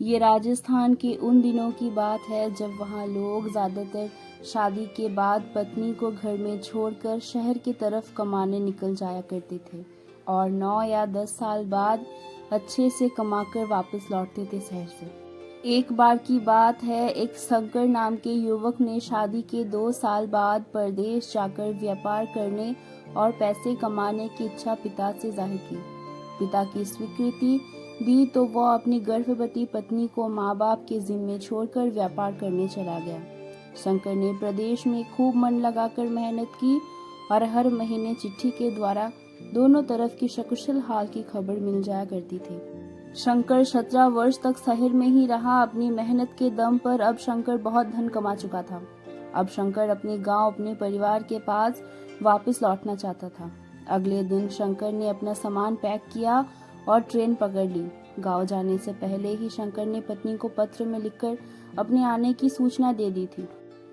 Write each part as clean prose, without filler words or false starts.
ये राजस्थान के उन दिनों की बात है जब वहाँ लोग ज़्यादातर शादी के बाद पत्नी को घर में छोड़कर शहर की तरफ कमाने निकल जाया करते थे और 9 या 10 साल बाद अच्छे से कमाकर वापस लौटते थे शहर से। एक बार की बात है, एक शंकर नाम के युवक ने शादी के 2 साल बाद परदेश जाकर व्यापार करने और पैसे कमाने की इच्छा पिता से जाहिर की। पिता की स्वीकृति दी तो वह अपनी गर्भवती पत्नी को माँ बाप के जिम्मे छोड़कर व्यापार करने चला गया। शंकर ने प्रदेश में खूब मन लगाकर मेहनत की और हर महीने चिट्ठी के द्वारा दोनों तरफ की सकुशल हाल की खबर मिल जाया करती थी। शंकर 17 वर्ष तक शहर में ही रहा। अपनी मेहनत के दम पर अब शंकर बहुत धन कमा चुका था। अब शंकर अपने गांव, अपने परिवार के पास वापस लौटना चाहता था। अगले दिन शंकर ने अपना सामान पैक किया और ट्रेन पकड़ ली। गांव जाने से पहले ही शंकर ने पत्नी को पत्र में लिखकर अपने आने की सूचना दे दी थी।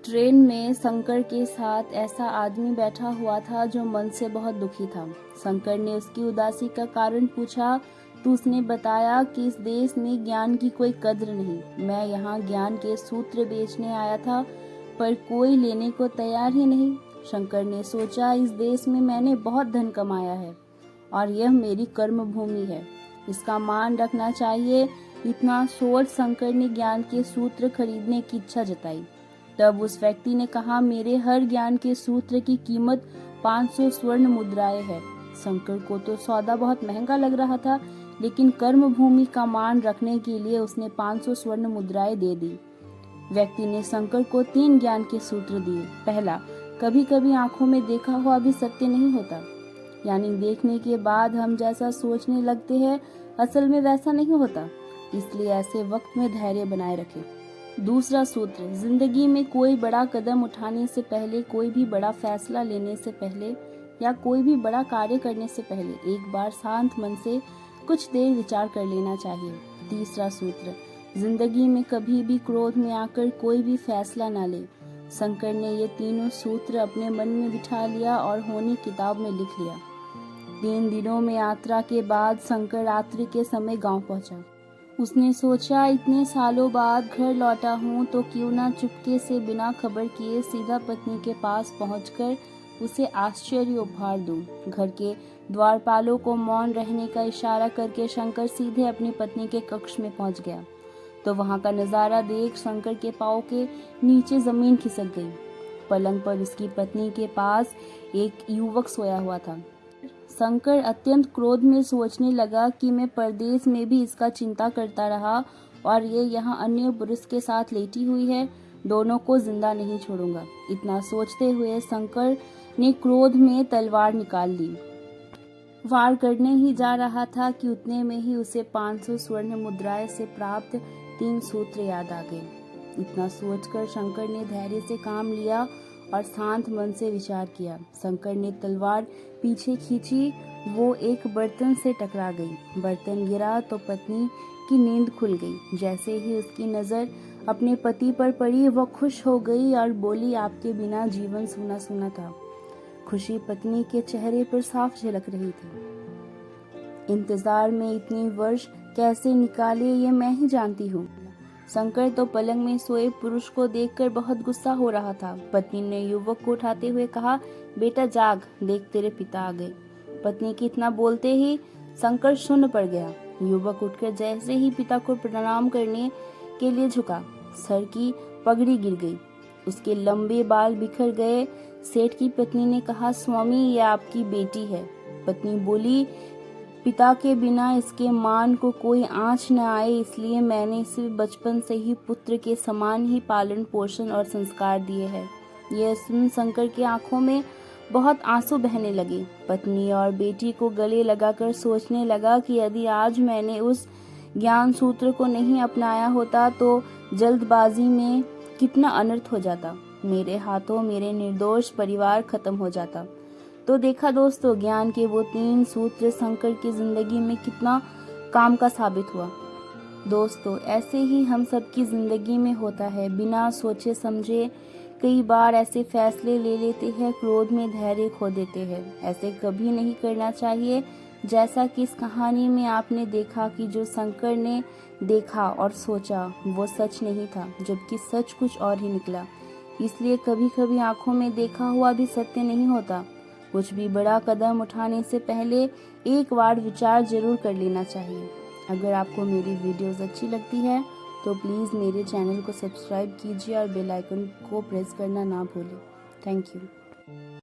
ट्रेन में शंकर के साथ ऐसा आदमी बैठा हुआ था जो मन से बहुत दुखी था। शंकर ने उसकी उदासी का कारण पूछा तो उसने बताया कि इस देश में ज्ञान की कोई कद्र नहीं। मैं यहाँ ज्ञान के सूत्र बेचने आया था पर कोई लेने को तैयार ही नहीं। शंकर ने सोचा, इस देश में मैंने बहुत धन कमाया है और यह मेरी कर्म भूमि है, इसका मान रखना चाहिए। इतना सोच शंकर ने ज्ञान के सूत्र खरीदने की इच्छा जताई। तब उस व्यक्ति ने कहा, मेरे हर ज्ञान के सूत्र की कीमत 500 स्वर्ण मुद्राएं है। शंकर को तो सौदा बहुत महंगा लग रहा था, लेकिन कर्म भूमि का मान रखने के लिए उसने 500 स्वर्ण मुद्राएं दे दी। व्यक्ति ने शंकर को 3 ज्ञान के सूत्र दिए। पहला, कभी कभी आंखों में देखा हुआ भी सत्य नहीं होता, यानी देखने के बाद हम जैसा सोचने लगते हैं असल में वैसा नहीं होता, इसलिए ऐसे वक्त में धैर्य बनाए रखें। दूसरा सूत्र, जिंदगी में कोई बड़ा कदम उठाने से पहले, कोई भी बड़ा फैसला लेने से पहले या कोई भी बड़ा कार्य करने से पहले एक बार शांत मन से कुछ देर विचार कर लेना चाहिए। तीसरा सूत्र, जिंदगी में कभी भी क्रोध में आकर कोई भी फैसला ना ले। शंकर ने ये तीनों सूत्र अपने मन में बिठा लिया और होनी किताब में लिख लिया। 3 दिनों में यात्रा के बाद शंकर रात्रि के समय गांव पहुंचा। उसने सोचा, इतने सालों बाद घर लौटा हूं तो क्यों ना चुपके से बिना खबर किए सीधा पत्नी के पास पहुंचकर उसे आश्चर्य उपहार दूं। घर के द्वारपालों को मौन रहने का इशारा करके शंकर सीधे अपनी पत्नी के कक्ष में पहुंच गया तो वहां का नजारा देख शंकर के पांव के नीचे जमीन खिसक गई। पलंग पर उसकी पत्नी के पास एक युवक सोया हुआ था। शंकर अत्यंत क्रोध में सोचने लगा कि मैं परदेश में भी इसका चिंता करता रहा और ये यहाँ अन्य पुरुष के साथ लेटी हुई है, दोनों को जिंदा नहीं छोड़ूंगा। इतना सोचते हुए शंकर ने क्रोध में तलवार निकाल ली। वार करने ही जा रहा था कि उतने में ही उसे 500 स्वर्ण मुद्राएं से प्राप्त 3 सूत्र याद आ गए। इतना सोचकर शंकर ने धैर्य से काम लिया और शांत मन से विचार किया। शंकर ने तलवार पीछे खींची, वो एक बर्तन से टकरा गई। बर्तन गिरा तो पत्नी की नींद खुल गई। जैसे ही उसकी नजर अपने पति पर पड़ी वह खुश हो गई और बोली, आपके बिना जीवन सूना सूना था। खुशी पत्नी के चेहरे पर साफ झलक रही थी। इंतजार में इतनी वर्ष कैसे निकाले ये मैं ही जानती हूँ। शंकर तो पलंग में सोए पुरुष को देखकर बहुत गुस्सा हो रहा था। पत्नी ने युवक को उठाते हुए कहा, बेटा जाग, देख तेरे पिता आ गए। पत्नी के इतना बोलते ही शंकर शून्य पड़ गया। युवक उठकर जैसे ही पिता को प्रणाम करने के लिए झुका, सर की पगड़ी गिर गई, उसके लंबे बाल बिखर गए। सेठ की पत्नी ने कहा, स्वामी ये आपकी बेटी है। पत्नी बोली, पिता के बिना इसके मान को कोई आँच न आए, इसलिए मैंने इसे बचपन से ही पुत्र के समान ही पालन पोषण और संस्कार दिए हैं। यह सुन शंकर की आंखों में बहुत आंसू बहने लगे। पत्नी और बेटी को गले लगाकर सोचने लगा कि यदि आज मैंने उस ज्ञान सूत्र को नहीं अपनाया होता तो जल्दबाजी में कितना अनर्थ हो जाता। मेरे हाथों मेरे निर्दोष परिवार खत्म हो जाता। तो देखा दोस्तों, ज्ञान के वो 3 सूत्र शंकर की जिंदगी में कितना काम का साबित हुआ। दोस्तों, ऐसे ही हम सबकी जिंदगी में होता है। बिना सोचे समझे कई बार ऐसे फैसले ले लेते हैं, क्रोध में धैर्य खो देते हैं। ऐसे कभी नहीं करना चाहिए। जैसा कि इस कहानी में आपने देखा कि जो शंकर ने देखा और सोचा वो सच नहीं था, जबकि सच कुछ और ही निकला। इसलिए कभी कभी आंखों में देखा हुआ भी सत्य नहीं होता। कुछ भी बड़ा कदम उठाने से पहले एक बार विचार जरूर कर लेना चाहिए। अगर आपको मेरी वीडियोस अच्छी लगती है तो प्लीज़ मेरे चैनल को सब्सक्राइब कीजिए और बेल आइकन को प्रेस करना ना भूलें। Thank you.